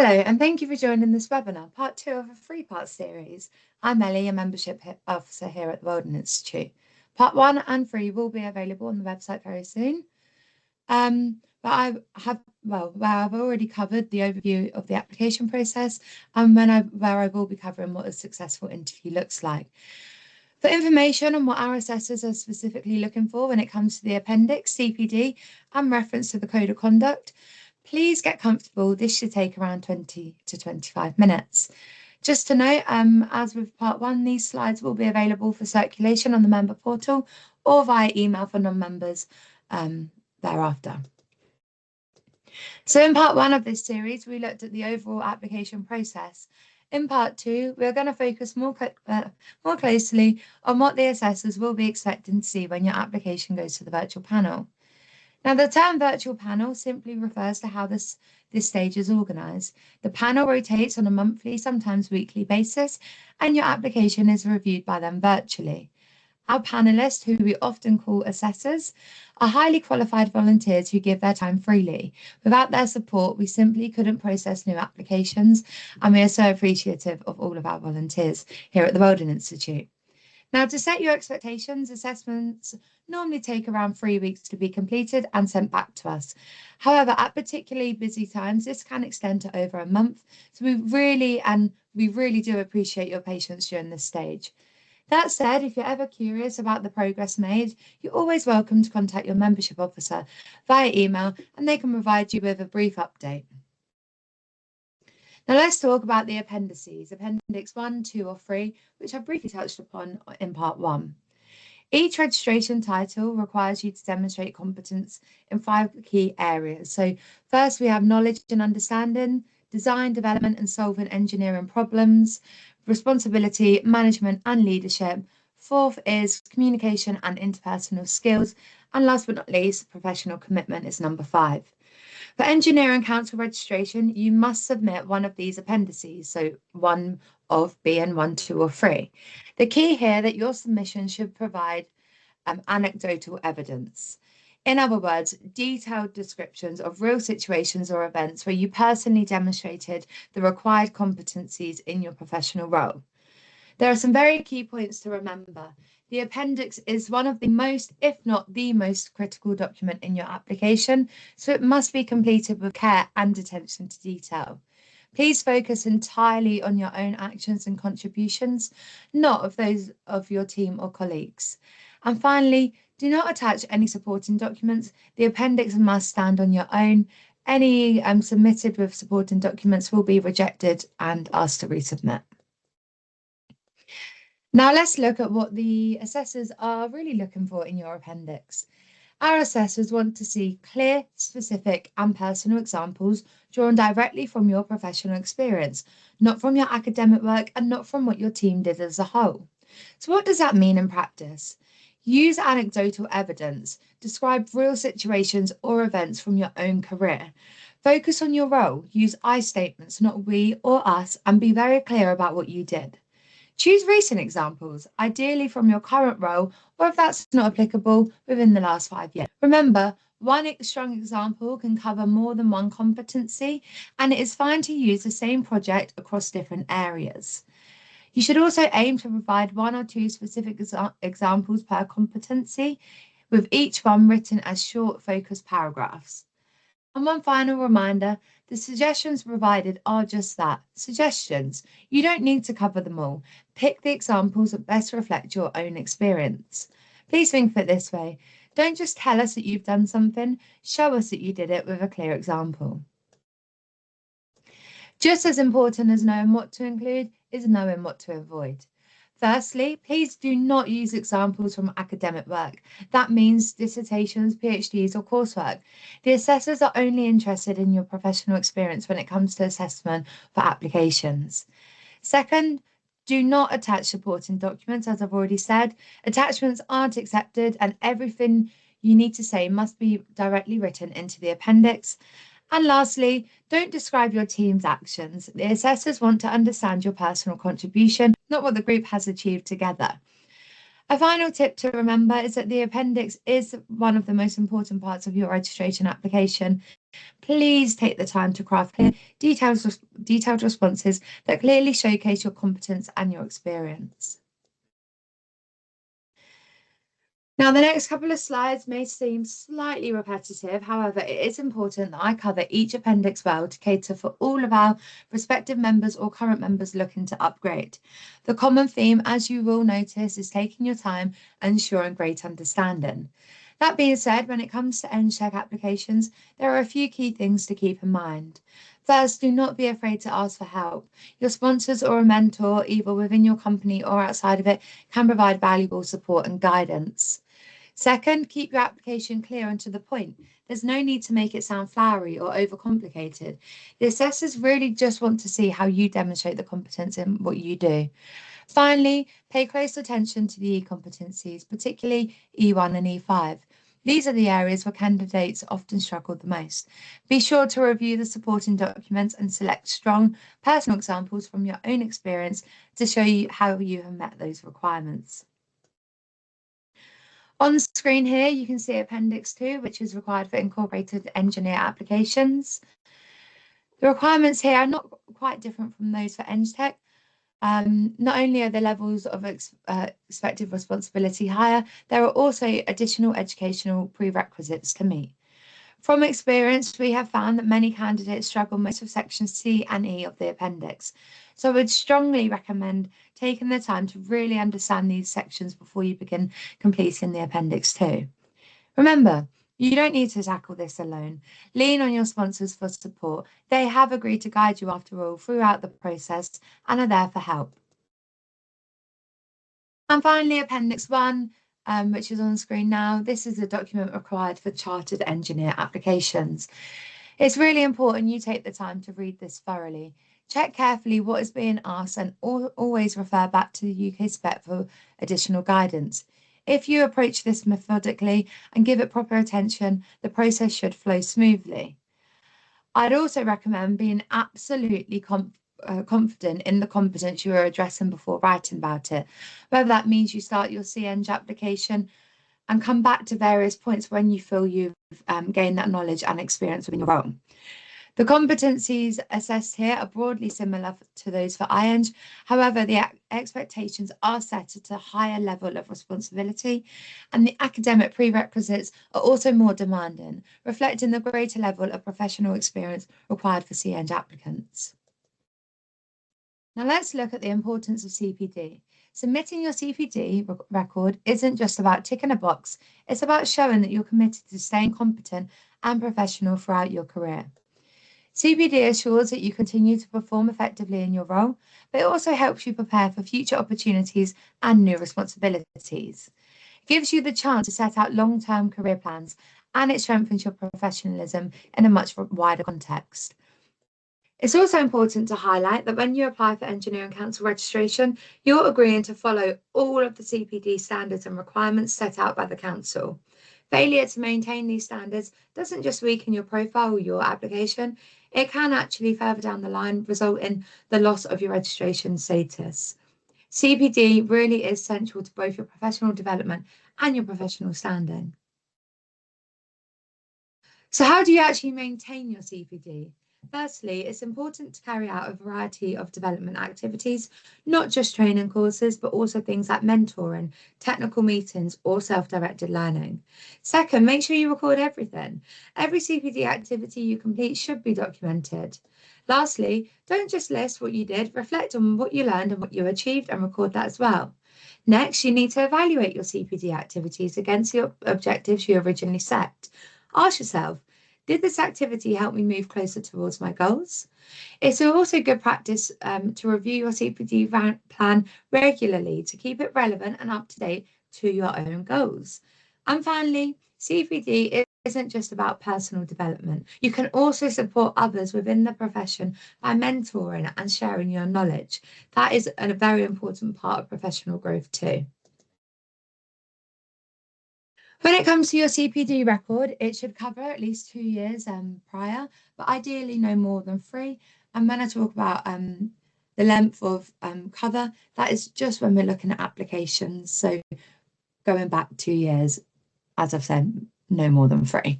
Hello, and thank you for joining this webinar, part 2 of a 3-part series. I'm Ellie, a membership officer here at the Weldon Institute. Part 1 and 3 will be available on the website very soon. But I've already covered the overview of the application process and where I will be covering what a successful interview looks like. For information on what our assessors are specifically looking for when it comes to the appendix, CPD, and reference to the code of conduct, please get comfortable. This should take around 20 to 25 minutes. Just to note, as with part 1, these slides will be available for circulation on the member portal or via email for non-members thereafter. So in part 1 of this series, we looked at the overall application process. In part 2, we're going to focus more closely on what the assessors will be expecting to see when your application goes to the virtual panel. Now, the term virtual panel simply refers to how this stage is organised. The panel rotates on a monthly, sometimes weekly basis, and your application is reviewed by them virtually. Our panellists, who we often call assessors, are highly qualified volunteers who give their time freely. Without their support, we simply couldn't process new applications, and we are so appreciative of all of our volunteers here at the Weldon Institute. Now, to set your expectations, assessments normally take around 3 weeks to be completed and sent back to us. However, at particularly busy times, this can extend to over a month. So we really do appreciate your patience during this stage. That said, if you're ever curious about the progress made, you're always welcome to contact your membership officer via email, and they can provide you with a brief update. Now let's talk about the appendices, Appendix 1, 2 or 3, which I've briefly touched upon in part 1. Each registration title requires you to demonstrate competence in 5 key areas. So first we have knowledge and understanding, design, development and solving engineering problems, responsibility, management and leadership. 4th is communication and interpersonal skills. And last but not least, professional commitment is number 5. For Engineering Council registration, you must submit one of these appendices, so one of being 1, 2 or 3. The key here that your submission should provide anecdotal evidence. In other words, detailed descriptions of real situations or events where you personally demonstrated the required competencies in your professional role. There are some very key points to remember. The appendix is one of the most, if not the most critical document in your application, so it must be completed with care and attention to detail. Please focus entirely on your own actions and contributions, not of those of your team or colleagues. And finally, do not attach any supporting documents. The appendix must stand on your own. Any submitted with supporting documents will be rejected and asked to resubmit. Now let's look at what the assessors are really looking for in your appendix. Our assessors want to see clear, specific and personal examples drawn directly from your professional experience, not from your academic work and not from what your team did as a whole. So what does that mean in practice? Use anecdotal evidence, describe real situations or events from your own career. Focus on your role, use I statements, not we or us, and be very clear about what you did. Choose recent examples, ideally from your current role, or if that's not applicable, within the last 5 years. Remember, one strong example can cover more than one competency, and it is fine to use the same project across different areas. You should also aim to provide 1 or 2 specific examples per competency, with each one written as short, focused paragraphs. And one final reminder, the suggestions provided are just that, suggestions. You don't need to cover them all. Pick the examples that best reflect your own experience. Please think of it this way. Don't just tell us that you've done something, show us that you did it with a clear example. Just as important as knowing what to include is knowing what to avoid. Firstly, please do not use examples from academic work. That means dissertations, PhDs or coursework. The assessors are only interested in your professional experience when it comes to assessment for applications. Second, do not attach supporting documents, as I've already said. Attachments aren't accepted and everything you need to say must be directly written into the appendix. And lastly, don't describe your team's actions. The assessors want to understand your personal contribution, not what the group has achieved together. A final tip to remember is that the appendix is one of the most important parts of your registration application. Please take the time to craft clear, detailed responses that clearly showcase your competence and your experience. Now, the next couple of slides may seem slightly repetitive. However, it is important that I cover each appendix well to cater for all of our prospective members or current members looking to upgrade. The common theme, as you will notice, is taking your time and ensuring great understanding. That being said, when it comes to NCHEC applications, there are a few key things to keep in mind. First, do not be afraid to ask for help. Your sponsors or a mentor, either within your company or outside of it, can provide valuable support and guidance. Second, keep your application clear and to the point. There's no need to make it sound flowery or overcomplicated. The assessors really just want to see how you demonstrate the competence in what you do. Finally, pay close attention to the E-competencies, particularly E1 and E5. These are the areas where candidates often struggle the most. Be sure to review the supporting documents and select strong personal examples from your own experience to show you how you have met those requirements. On screen here, you can see Appendix 2, which is required for incorporated engineer applications. The requirements here are not quite different from those for EngTech. Not only are the levels of expected responsibility higher, there are also additional educational prerequisites to meet. From experience, we have found that many candidates struggle most with sections C and E of the appendix. So I would strongly recommend taking the time to really understand these sections before you begin completing the appendix 2. Remember, you don't need to tackle this alone. Lean on your sponsors for support. They have agreed to guide you, after all, throughout the process and are there for help. And finally, Appendix 1, which is on screen now. This is a document required for chartered engineer applications. It's really important you take the time to read this thoroughly. Check carefully what is being asked and always refer back to the UK spec for additional guidance. If you approach this methodically and give it proper attention, the process should flow smoothly. I'd also recommend being absolutely confident in the competence you are addressing before writing about it, whether that means you start your CEng application and come back to various points when you feel you've gained that knowledge and experience within your role. The competencies assessed here are broadly similar to those for IEng. However, the expectations are set at a higher level of responsibility, and the academic prerequisites are also more demanding, reflecting the greater level of professional experience required for CEng applicants. Now let's look at the importance of CPD. Submitting your CPD record isn't just about ticking a box, it's about showing that you're committed to staying competent and professional throughout your career. CPD assures that you continue to perform effectively in your role, but it also helps you prepare for future opportunities and new responsibilities. It gives you the chance to set out long-term career plans, and it strengthens your professionalism in a much wider context. It's also important to highlight that when you apply for Engineering Council registration, you're agreeing to follow all of the CPD standards and requirements set out by the Council. Failure to maintain these standards doesn't just weaken your profile or your application, it can actually further down the line result in the loss of your registration status. CPD really is central to both your professional development and your professional standing. So how do you actually maintain your CPD? Firstly, it's important to carry out a variety of development activities, not just training courses, but also things like mentoring, technical meetings, or self-directed learning. Second, make sure you record everything. Every CPD activity you complete should be documented. Lastly, don't just list what you did, reflect on what you learned and what you achieved and record that as well. Next, you need to evaluate your CPD activities against the objectives you originally set. Ask yourself, did this activity help me move closer towards my goals? It's also good practice to review your CPD plan regularly to keep it relevant and up to date to your own goals. And finally, CPD isn't just about personal development. You can also support others within the profession by mentoring and sharing your knowledge. That is a very important part of professional growth too. When it comes to your CPD record, it should cover at least 2 years prior, but ideally no more than 3. And when I talk about the length of cover, that is just when we're looking at applications. So going back 2 years, as I've said, no more than 3.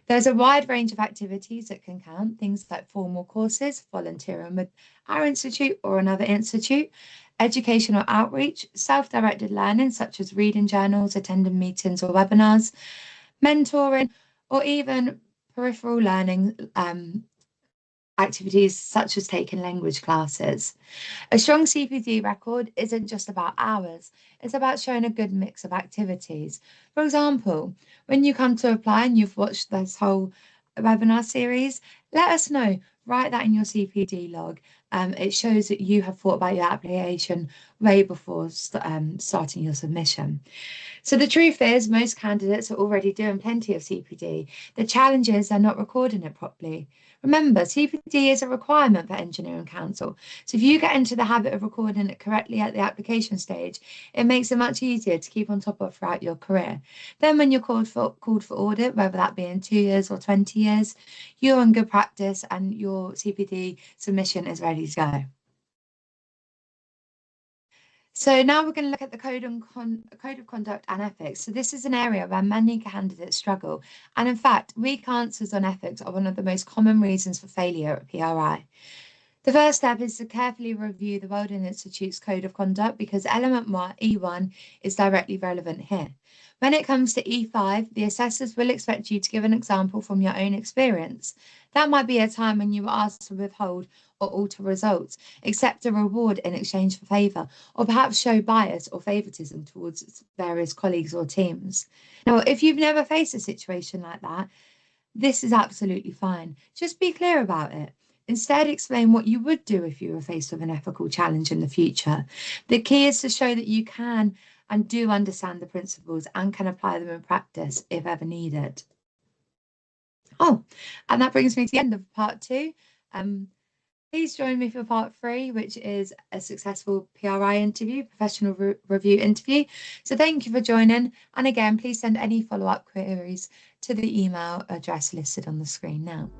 There's a wide range of activities that can count, things like formal courses, volunteering with our institute or another institute, educational outreach, self-directed learning, such as reading journals, attending meetings or webinars, mentoring, or even peripheral learning activities such as taking language classes. A strong CPD record isn't just about hours, it's about showing a good mix of activities. For example, when you come to apply and you've watched this whole webinar series, let us know. Write that in your CPD log. It shows that you have thought about your application way before starting your submission. So the truth is, most candidates are already doing plenty of CPD. The challenge is they're not recording it properly. Remember, CPD is a requirement for Engineering Council. So if you get into the habit of recording it correctly at the application stage, it makes it much easier to keep on top of throughout your career. Then when you're called for audit, whether that be in 2 years or 20 years, you're on good practice and your CPD submission is ready to go. So now we're going to look at the code of conduct and ethics. So this is an area where many candidates struggle. And in fact, weak answers on ethics are one of the most common reasons for failure at PRI. The first step is to carefully review the Weldon Institute's code of conduct because element 1, E1, is directly relevant here. When it comes to E5, the assessors will expect you to give an example from your own experience. That might be a time when you were asked to withhold or alter results, accept a reward in exchange for favour, or perhaps show bias or favouritism towards various colleagues or teams. Now, if you've never faced a situation like that, this is absolutely fine. Just be clear about it. Instead, explain what you would do if you were faced with an ethical challenge in the future. The key is to show that you can and do understand the principles and can apply them in practice if ever needed. Oh, and that brings me to the end of part 2. Please join me for part 3, which is a successful PRI interview, professional review interview. So thank you for joining. And again, please send any follow-up queries to the email address listed on the screen now.